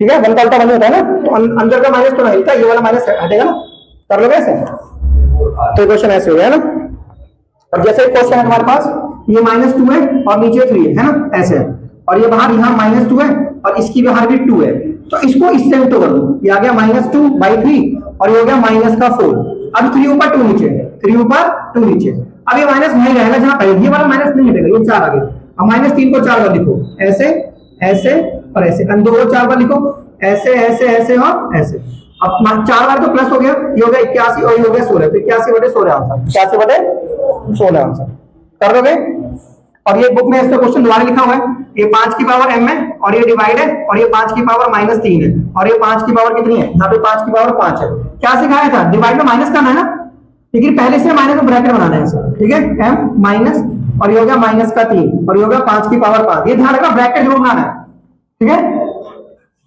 ठीक है, 1 का उल्टा 1 होता है ना, तो अंदर का माइनस तो नहीं हिलता, ये वाला माइनस हटेगा ना, कर लो कैसे, तो क्वेश्चन ऐसे हो गया ना। अब जैसे क्वेश्चन है हमारे पास, ये -2 है और नीचे 3 है ना, ऐसे, और ये बाहर यहाँ -2 है और इसकी बाहर भी 2 है, तो इसको इससे उल्टा कर दो, ये आ गया -2/3 और ये हो गया -4। अब 3 ऊपर 2 नीचे, 3 ऊपर 2 नीचे, अब ये माइनस नहीं रहेगा, जहां पहले ये वाला माइनस नहीं हटेगा, ये 4 आ गया। अब -3 को 4 बार लिखो, ऐसे ऐसे और ऐसे, 2 को 4 बार लिखो, ऐसे ऐसे ऐसे और ऐसे। अब 4 बार तो प्लस हो गया, ये हो गया 81 और ये हो गया 16, तो 81/16 आंसर, 81/16 आंसर कर दोगे। और ये बुक में इसका क्वेश्चन दोबारा लिखा हुआ है, ये 5 की पावर m है और ये डिवाइड है, और ये 5 की पावर -3 है, और ये 5 की पावर कितनी है, यहाँ पे 5 की पावर 5 है। क्या सिखाया था, डिवाइड में माइनस करना है ना, लेकिन पहले से माइनस में ब्रैकेट बनाना है ऐसे, ठीक है, m माइनस और ये हो गया माइनस का 3 और ये हो गया 5 की पावर 5, ये ध्यान रखना ब्रैकेट जरूर बनाना है, ठीक है।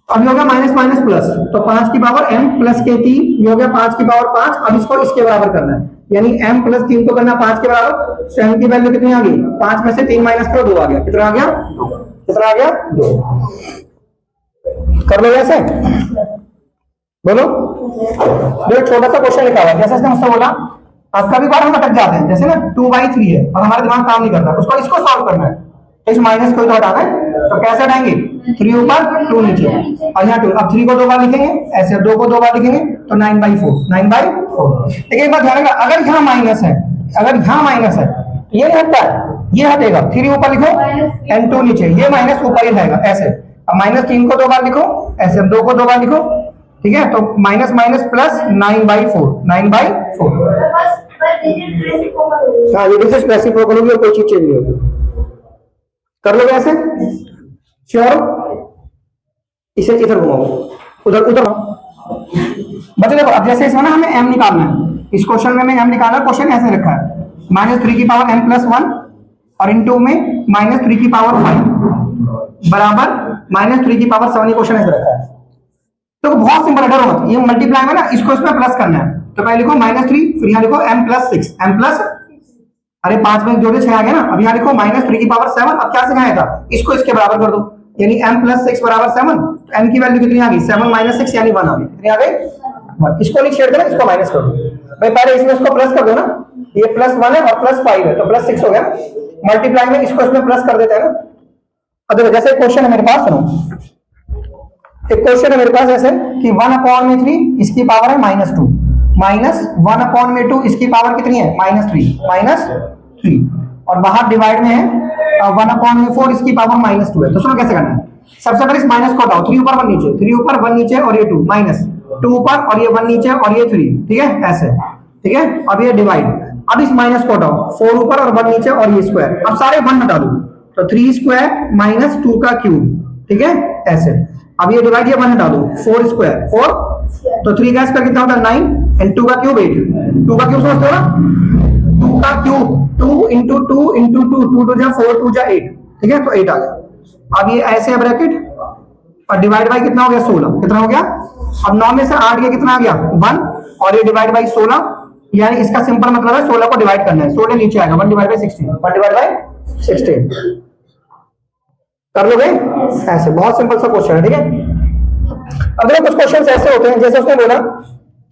अब ये हो गया माइनस माइनस प्लस, तो 5 की पावर m प्लस के 3, ये हो गया 5 की पावर 5। अब इसको इसके बराबर करना है, यानी m प्लस 3 को करना 5 के बराबर, तो m की वैल्यू कितनी आ गई, 5 में से 3 माइनस करो 2 आ गया, कितना आ गया, कितना आ गया, 2। कर लो ऐसे, बोलो। एक छोटा सा क्वेश्चन लिखा हुआ है, जैसे इसने मुझसे बोला, अब कभी बार हम अटक जाते हैं, जैसे ना 2/3 है और हमारा दिमाग काम नहीं करता, उसको इसको सॉल्व करना है, इस माइनस को तो हटाना है, तो कैसे हटाएंगे, 3 ऊपर 2 नीचे और यहाँ 2। अब 3 को 2 बार लिखेंगे ऐसे, 2 को 2 बार लिखेंगे तो 9/4, 9/4। लेकिन एक बात ध्यान रखना, अगर यहाँ माइनस है, अगर यहाँ माइनस है, ये नहीं हटता है, ये हटेगा, 3 ऊपर लिखो एंड 2 नीचे, ये माइनस ऊपर ही रहेगा ऐसे। अब -3 को 2 बार लिखो ऐसे, 2 को 2 बार लिखो, ठीक है, तो माइनस माइनस प्लस 9/4, 9/4। हाँ, ये डिजिट रेसिप्रोकल होगी और कोई चीज चेंज नहीं होगी। कर लोगे ऐसे, श्योर। इसे इधर घुमाओ, उधर उधर बच्चे देखो, अब जैसे इसमें ना हमें m निकालना है, इस क्वेश्चन में हमें m निकालना है, क्वेश्चन ऐसे रखा है -3 की पावर m प्लस 1 और इनटू में -3 की पावर 5 बराबर -3 की पावर 7, ये क्वेश्चन ऐसे रखा है। तो बहुत सिंपल है, डरो मत, ये मल्टीप्लाई में ना इसको इसमें प्लस करना है, तो पहले लिखो -3, फिर यहाँ लिखो m प्लस 6, m प्लस, अरे 5 में जोड़े 6 आ गया ना, अब यहाँ लिखो -3 की पावर 7, अब क्या सिखाया था, इसको इसके बराबर कर दो, यानी m प्लस 6 बराबर 7, तो m की वैल्यू कितनी आ गई, 7 - 6 यानी 1 आ गई, कितनी आ गई, इसको नहीं छेड़ देना, इसको माइनस कर दो भाई, पहले इसमें इसको प्लस कर दो ना, ये +1 है और +5 है, तो +6 हो गया, मल्टीप्लाई में इसको इसमें प्लस कर देते हैं ना। अब देखो जैसे क्वेश्चन है मेरे पास, सुनो, एक क्वेश्चन है मेरे पास ऐसे कि 1/3 इसकी पावर है -2 माइनस 1/2 इसकी पावर कितनी है, -3 और बाहर डिवाइड में है 1/4 इसकी पावर -2 है। तो सुनो कैसे करना है, सबसे पहले इस माइनस को हटाओ, 3 ऊपर 1 नीचे, 3 ऊपर 1 नीचे और ये 2 माइनस 2 ऊपर और ये 1 नीचे और ये 3, ठीक है ऐसे, ठीक है। अब ये डिवाइड, अब इस माइनस को हटाओ, 4 ऊपर और 1 नीचे और ये स्क्वायर, अब सारे 1 हटा दो, तो 3 स्क्वायर माइनस 2 का क्यूब, ठीक है ऐसे। अब ये डिवाइड, ये 1 हटा दो, 4 स्क्वायर 4, तो 3 का स्क्वायर कितना होता है 9 एंड 2 का क्यूब 8, 2 का क्यूब समझते हो ना, 2 का क्यूब 2 इंटू 2 इंटू 2, 2 2 जा 4, 2 जा 8, ठीक है, तो 8 आ गया। अब ये ऐसे है ब्रैकेट और डिवाइड बाय कितना हो गया 16, कितना हो गया, अब 9 में से 8 गया, कितना आ गया 1, और ये डिवाइड बाय 16, यानी इसका सिंपल मतलब है 16 को डिवाइड करना है, 16 नीचे आएगा, 1 डिवाइड बाय 16, 1 डिवाइड बाय 16। कर लोगे ऐसे, बहुत सिंपल सा क्वेश्चन है, ठीक है। अब देखो कुछ क्वेश्चंस ऐसे होते हैं, जैसे उसने बोला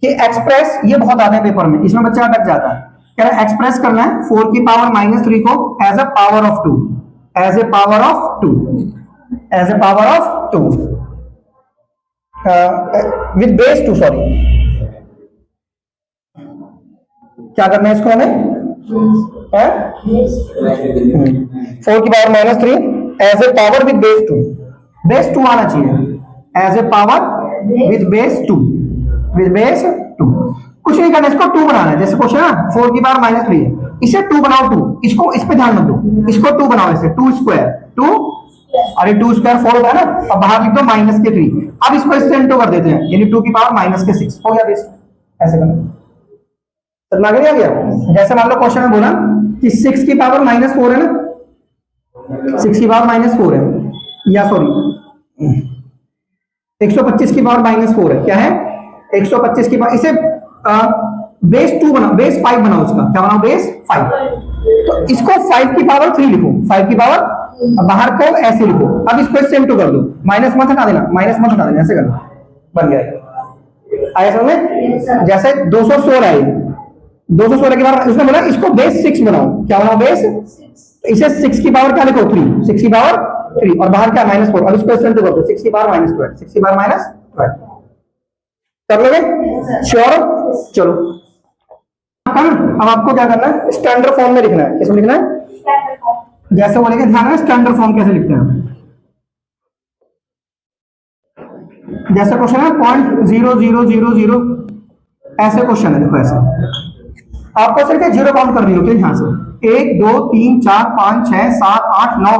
कि एक्सप्रेस, ये बहुत आते हैं पेपर में, इसमें बच्चा अटक जाता है, कह रहा है एक्सप्रेस करना है 4 की पावर -3 को as a power of 2, as a power of 2, as a power of 2 with base 2, sorry, क्या करना है इसको हमें, 4 की power -3 as a power with base 2, base 2 आना चाहिए, as a power with base 2, with base 2, कुछ नहीं करना, इसको 2 बनाना है, जैसे क्वेश्चन है 4 की पावर -3 है, इसे 2 बनाओ, 2, इसको इस पे ध्यान मत दो, इसको 2 बनाओ ऐसे, 2 स्क्वायर 2, और ये 2 स्क्वायर 4 होता है ना, अब बाहर लिख दो -3, अब इसको इससे इंटू कर देते हैं, यानी 2 की पावर -6 हो गया बेस, ऐसे करना, समझ में आ गया। जैसे मान लो क्वेश्चन में बोला कि 6 की पावर -4 है ना, 6 की पावर -4 है, या सॉरी 125 की पावर -4 है, क्या है 125 की पावर, इसे बेस 2 बनाओ, बेस 5 बनाओ, उसका क्या बनाओ, बेस 5, तो इसको 5 की पावर 3 लिखो, 5 की पावर, बाहर को ऐसे लिखो, अब इसको इससे इंटू कर दो, माइनस मत हटा देना, माइनस मत हटा देना, ऐसे करना, बन गया, आया समझ में। जैसे 216 है, 216 के बाद उसने बोला इसको बेस 6 बनाओ, क्या बनाओ, बेस, इसे 6 की पावर क्या लिखो 3, 6 की पावर 3 और बाहर क्या -4, अब इसको इंटू कर दो, 6 की पावर -12, 6 की पावर -12, कर लोगे श्योर। चलो अब आपको क्या करना है, स्टैंडर्ड फॉर्म में लिखना है, किसमें लिखना है, जैसे बोलेंगे ध्यान है, स्टैंडर्ड फॉर्म कैसे लिखते हैं, जैसे क्वेश्चन है 0.0000, ऐसे क्वेश्चन है, देखो ऐसे आपको सिर्फ 0 काउंट करनी होती है, यहां से 1 2 3 4 5 6 7 8 9,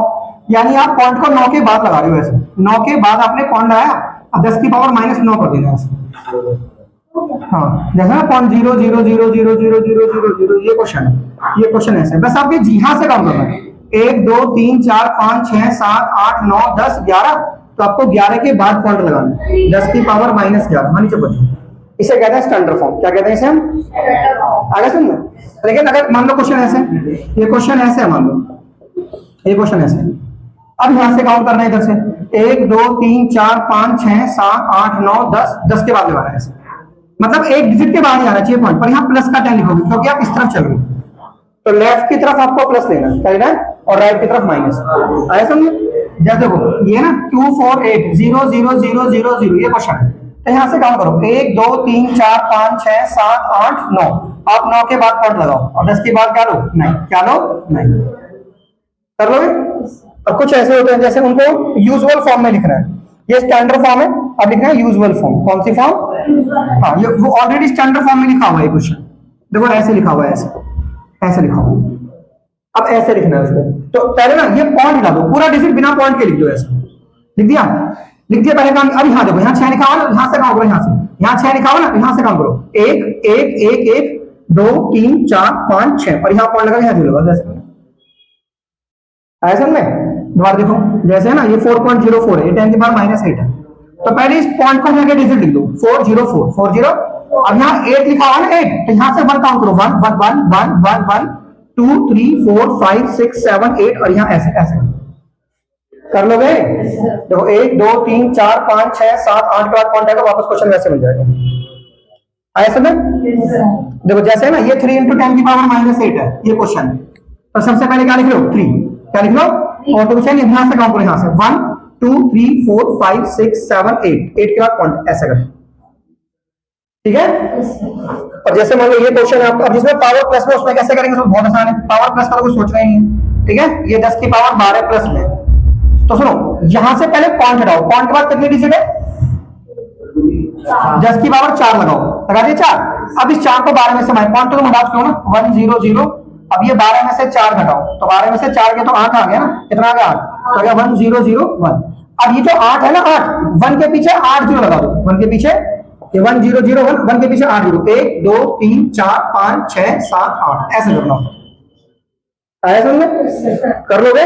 यानी आप पॉइंट को 9 के बाद लगा रहे हो, ऐसे 9 के बाद आपने पॉइंट लगाया, अब 10 की पावर -9 कर देना ऐसे, हाँ जैसे ना 0.0000000 ये क्वेश्चन है, ये क्वेश्चन ऐसे बस आपके यहाँ से काउंट करना है 1 2 3 4 5 6 7 8 9 10 11, तो आपको 11 के बाद पॉइंट लगाना है 10 की पावर -11। हाँ नीचे बच्चों इसे कहते हैं स्टैंडर्ड फॉर्म। क्या कहते हैं इसे हम? आगे सुन लो। लेकिन अगर मान लो क्वेश्चन ऐसे, ये क्वेश्चन ऐसे है, मान लो ये क्वेश्चन ऐसे, अब यहां से काउंट करना है इधर से 1 2 3 4 5 6 7 8 9 10, 10 के बाद लगाना है ऐसे, मतलब एक डिजिट के बाद ही आना चाहिए पॉइंट, पर यहाँ प्लस का 10 लिखोगे क्योंकि आप इस तरफ चल रहे हो, तो लेफ्ट की तरफ आपको प्लस लेना है और राइट की तरफ माइनस। आया समझे? जैसे देखो ये ना 2 4 8 0 0 0 0 0 ये क्वेश्चन है, तो यहां से काउंट करो 1 2 3 4 5 6 7 8 9, आप 9 के बाद पॉइंट लगाओ और 10 के बाद क्या लो? नहीं। क्या लो? नहीं। कर लोगे? अब कुछ ऐसे होते हैं जैसे उनको यूजुअल फॉर्म में लिखना है, ये स्टैंडर्ड फॉर्म है, अब लिखना है यूजुअल फॉर्म। कौन सी फॉर्म? हाँ ये वो ऑलरेडी स्टैंडर्ड फॉर्म में लिखा हुआ है क्वेश्चन, देखो ऐसे लिखा हुआ है, ऐसे ऐसे लिखा हुआ है। अब ऐसे लिखना है उसको, तो पहले ना ये पॉइंट लिखा दो, पूरा डिजिट बिना पॉइंट के लिख दो, ऐसे लिख दिया, लिख दिया पहले काम। अब यहाँ देखो यहाँ 6 लिखा हुआ ना, यहाँ से काउंट करो, यहाँ से यहाँ 6 लिखा हुआ ना, यहाँ से काउंट करो 1 1 1 1 2 3 4 5 6 और यहाँ पॉइंट लगा, यहाँ जीरो लगा, जैसे ऐसा में। दोबारा देखो जैसे है ना ये 4.04 है, ये 10 की पावर -8 है, तो पहले इस पॉइंट को यहाँ के डिजिट लिख दो 404 40। अब यहाँ 8 लिखा हुआ है ना 8, तो यहाँ से 1 काउंट करो 1 1 1 1 1 1 2 3 4 5 6 7 8 और यहाँ ऐसे ऐसे कर लोगे। देखो 1 2 3 4 5 6 7 8 के बाद पॉइंट आएगा, वापस क्वेश्चन वैसे मिल जाएगा। आया समझ? देखो जैसे है ना ये 3 × 10 की पावर -8 है ये क्वेश्चन, तो सबसे पहले क्या लिख लो? 3। क्या लिख लो? और तो कुछ है नहीं, यहाँ से काउंट करो, यहाँ से 1 2 3 4 5 6 7 8 8 के बाद पॉइंट ऐसे कर, ठीक है। और जैसे मान लो ये क्वेश्चन है आपका, अब जिसमें पावर प्लस में, उसमें कैसे करेंगे? बहुत आसान है, पावर प्लस का तो कुछ सोचना ही नहीं है, ठीक है। ये 10 की पावर 12 प्लस में, तो सुनो यहां से पहले पॉइंट हटाओ, पॉइंट के बाद कितनी डिजिट है? 10 की पावर 4 लगाओ, लगा दिए 4। अब इस 4 को 12 में से पॉइंट तो तुम हटा चुके हो ना, 1 0 0। अब ये 12 में से 4 घटाओ, तो 12 में से 4 के तो 8 आ गया ना, कितना आ गया? 8, तो गया 1 0 0 1। अब ये जो 8 है ना, 8 1 के पीछे 8 0 लगा दो, 1 के पीछे ये 1 0 0 1, 1 के पीछे 8 0, 1 2 3 4 5 6 7 8 ऐसे करना होता। आया समझ में? कर लोगे?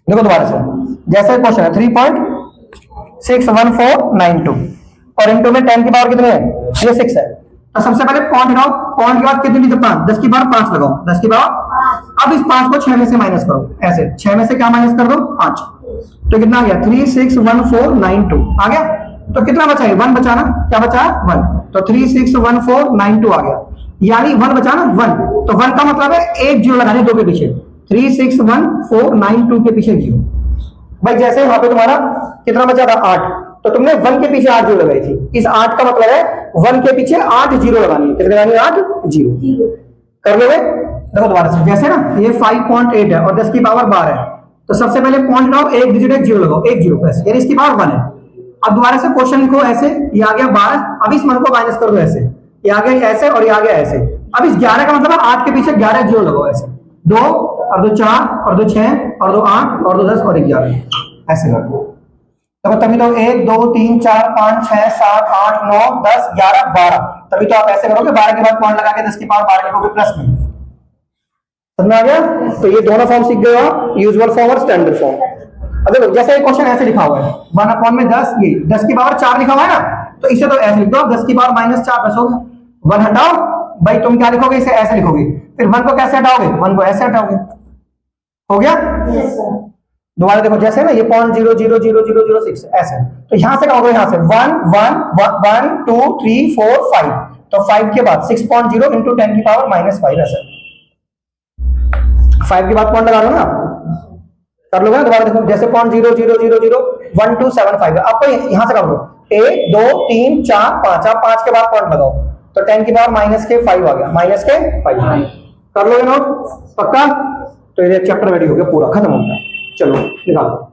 देखो दोबारा से, जैसे क्वेश्चन है 3.61492 और इनटू में 10 की पावर कितनी है? ये 6 है, तो सबसे पहले पॉइंट लगाओ, पॉइंट के बाद कितनी डिजिट? 5, 10 की पावर 5 लगाओ, 10 की पावर। अब इस 5 को 6 में से माइनस करो, ऐसे 6 में से क्या माइनस कर दो? 5, तो कितना आ गया? 361492 आ गया। तो कितना बचा है? 1 बचा ना, क्या बचा? 1, तो 361492 आ गया, यानी 1 बचा ना 1, तो 1 का मतलब है एक जीरो लगाने 2 के पीछे, 361492 के पीछे जीरो। भाई जैसे यहाँ पे तुम्हारा कितना बचा था? 8, तो तुमने 1 के पीछे 8 जीरो लगाई थी, इस 8 का मतलब है 1 के पीछे 8 जीरो लगानी है, कितने लगानी है? 8 जीरो। कर लोगे? देखो दोबारा से, जैसे ना ये 5.8 है और 10 की पावर 12 है, तो सबसे पहले पॉइंट लगाओ, एक डिजिट एक जीरो लगाओ, एक जीरो प्लस, यानी इसकी पावर 1 है। अब दोबारा से क्वेश्चन लिखो ऐसे, ये आ गया 12, अब इस 1 को माइनस कर दो ऐसे, ये आ गया ऐसे और ये आ गया ऐसे। अब इस 11 का मतलब है 8 के पीछे 11 जीरो लगाओ, ऐसे 2 और 2 4 और 2 6 और 2 8 और 2 10 और 1 11 ऐसे कर दो। देखो तभी तो 1 2 3 4 5 6 7 8 9 10 11 12, तभी तो आप ऐसे करोगे, 12 के बाद पॉइंट लगा के 10 की पावर 12 लिखोगे प्लस में। समझ आ गया? तो ये दोनों फॉर्म सीख गए आप, यूजुअल फॉर्म और स्टैंडर्ड फॉर्म। अब देखो जैसे एक क्वेश्चन ऐसे लिखा हुआ है 1/10, ये 10 की पावर 4 लिखा हुआ है ना, तो इसे तो ऐसे लिख दो, 10 की पावर -4 बस हो गया। 1 हटाओ भाई, तुम क्या लिखोगे? इसे ऐसे लिखोगे, फिर 1 को कैसे हटाओगे? 1 को ऐसे हटाओगे, हो गया? दोबारा देखो जैसे ना ये 0.0000006 ऐसे, तो यहां से कहोगे, यहां से 1 1 1 2 3 4 5, तो 5 के बाद 6.0 × 10 की पावर -5 ऐसे, 5 के बाद पॉइंट लगा लो ना, कर लोगे ना। दोबारा देखो जैसे 0.0000125 है, आपको यहां से करो 1 2 3 4 5, आप 5 के बाद पॉइंट लगाओ, तो 10 की पावर -5 आ गया, -5 कर लोगे नोट? पक्का? तो ये चैप्टर रेडी हो गया, पूरा खत्म हो गया। चलो निकालो।